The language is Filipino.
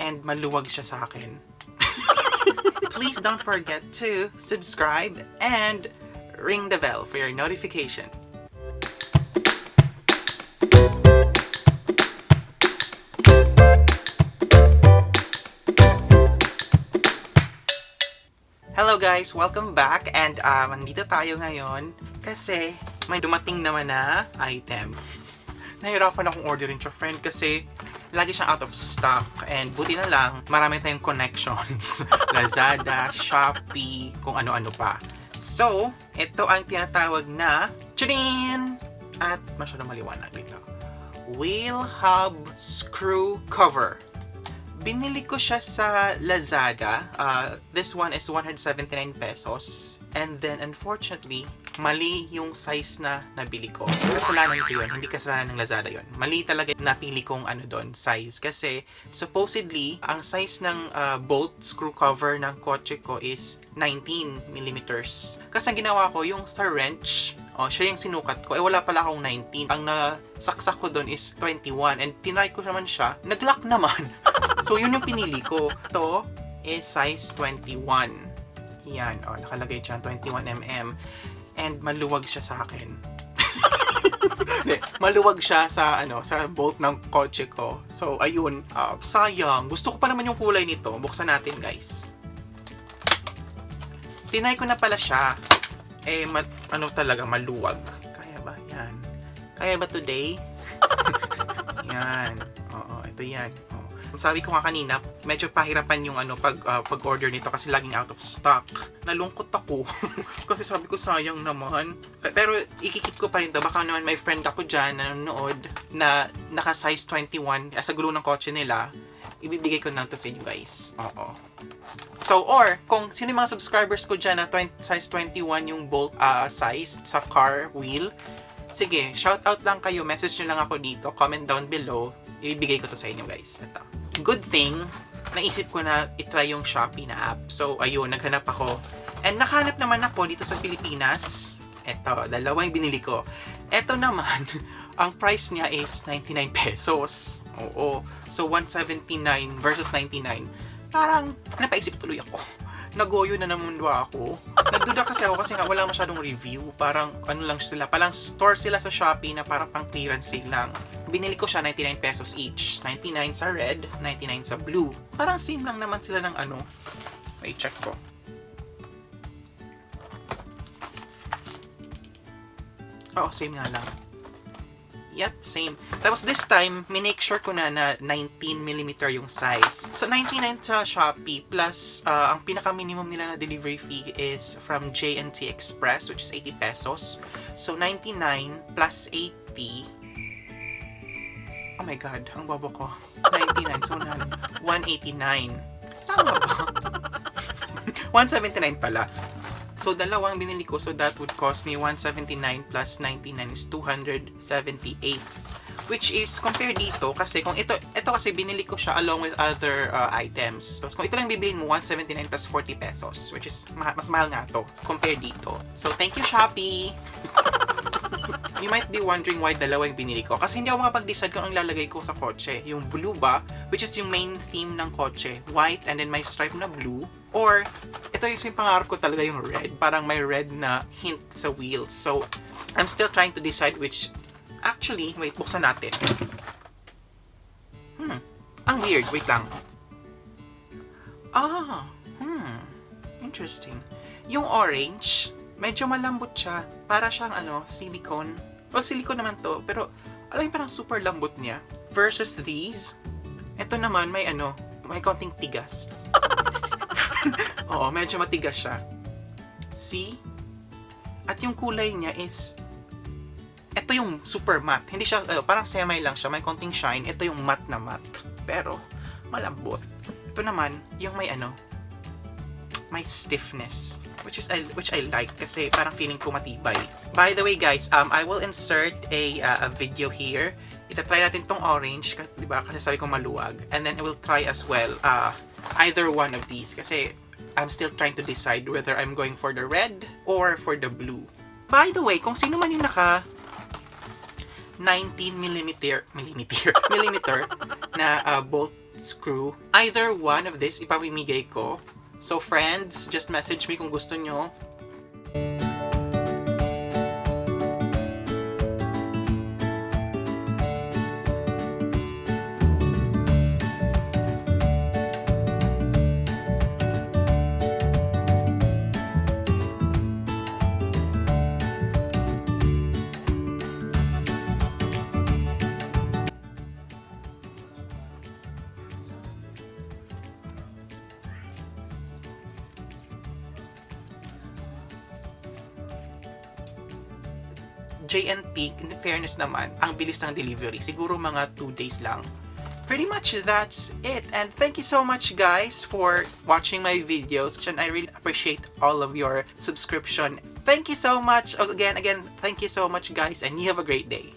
and maluwag siya sa akin. Please don't forget to subscribe and ring the bell for your notification. Hello guys! Welcome back, and nandito tayo ngayon kasi may dumating naman na item. Nahirapan akong orderin siya, friend, kasi lagi siyang out of stock, and buti na lang marami tayong connections. Lazada, Shopee, kung ano-ano pa. So, ito ang tinatawag na tadaan! At masyadong maliwanag dito. Wheel hub screw cover. Binili ko siya sa Lazada. This one is 179 pesos. And then, unfortunately, mali yung size na nabili ko. Kasalanan ko yun. Hindi kasalanan ng Lazada yun. Mali talaga napili kong size. Kasi, supposedly, ang size ng bolt screw cover ng kotse ko is 19mm. Kasi ang ginawa ko, yung sa wrench, siya yung sinukat ko. Wala pala akong 19. Ang nasaksak ko doon is 21. And tinry ko naman siya. Nag-lock naman. So, yun yung pinili ko. Ito is size 21. Yan. Nakalagay dyan. 21mm. And maluwag siya sa akin. Maluwag siya sa, sa bolt ng kotse ko. So, ayun. Sayang. Gusto ko pa naman yung kulay nito. Buksan natin, guys. Tinry ko na pala siya. Talaga, maluwag. Kaya ba? Yan. Kaya ba today? Yan. Oo, ito yan. Sabi ko nga kanina, medyo pahirapan yung pag-order nito kasi laging out of stock. Nalungkot ako. Kasi sabi ko, sayang naman. Pero ikikip ko pa rin to. Baka naman may friend ako dyan na nanonood na naka-size 21 sa gulo ng kotse nila. Ibibigay ko na to sa inyo, guys. Oo. So, or, kung sino yung mga subscribers ko dyan na size 21 yung bolt size sa car wheel, sige, shoutout lang kayo, message nyo lang ako dito, comment down below, ibibigay ko to sa inyo, guys. Ito. Good thing, naisip ko na itry yung Shopee na app. So, ayun, naghanap ako. And nakahanap naman ako dito sa Pilipinas. Ito, dalawa yung binili ko. Ito naman, ang price niya is 99 pesos. Oo. So, 179 versus 99. Parang, napaisip tuloy ako. Nagoyo na naman ba ako? Nagduda kasi ako kasi nga wala masyadong review. Parang, lang sila. Parang store sila sa Shopee na parang pang clearance sale lang. Binili ko siya 99 pesos each. 99 sa red, 99 sa blue. Parang same lang naman sila ng Wait, check ko. Oo, same nga lang. Yep, same. Tapos this time, minake sure ko na 19mm yung size. Sa 99 sa Shopee, plus ang pinaka-minimum nila na delivery fee is from J&T Express, which is 80 pesos. So 99 plus 80. Oh my God, ang bobo ko. 99, so 189. Tama ba? 179 pala. So, dalawang binili ko. So, that would cost me 179 plus 99 is 278. Which is, compare dito, kasi kung ito kasi binili ko siya along with other items. So, kung ito lang bibilin mo, 179 plus 40 pesos. Which is, mas mahal nga to. Compare dito. So, thank you, Shopee! You might be wondering why dalawa yung binili ko. Kasi hindi ako makapag-decide kung ang lalagay ko sa kotse. Yung blue ba, which is yung main theme ng kotse. White, and then may stripe na blue. Or, ito yung pangarap ko talaga yung red. Parang may red na hint sa wheels. So, I'm still trying to decide which. Actually, wait, buksan natin. Ang weird. Wait lang. Interesting. Yung orange, medyo malambot siya. Para siyang silicone. Well, silicone naman to. Pero, alam mo, parang super lambot niya. Versus these, ito naman may may konting tigas. Oo, medyo matigas siya. See? At yung kulay niya is, ito yung super matte. Hindi siya, parang semi lang siya. May konting shine. Ito yung matte na matte. Pero, malambot. Ito naman, yung may may stiffness. Which I like kasi parang feeling ko matibay. By the way, guys, I will insert a video here. Ita-try natin tong orange, diba? Kasi sabi ko maluwag. And then I will try as well either one of these kasi I'm still trying to decide whether I'm going for the red or for the blue. By the way, kung sino man yung naka 19mm na bolt screw. Either one of this ipamimigay ko. So friends, just message me kung gusto nyo. J&T, in fairness naman, ang bilis ng delivery. Siguro mga 2 days lang. Pretty much that's it. And thank you so much guys for watching my videos. And I really appreciate all of your subscription. Thank you so much. Again, thank you so much guys and you have a great day.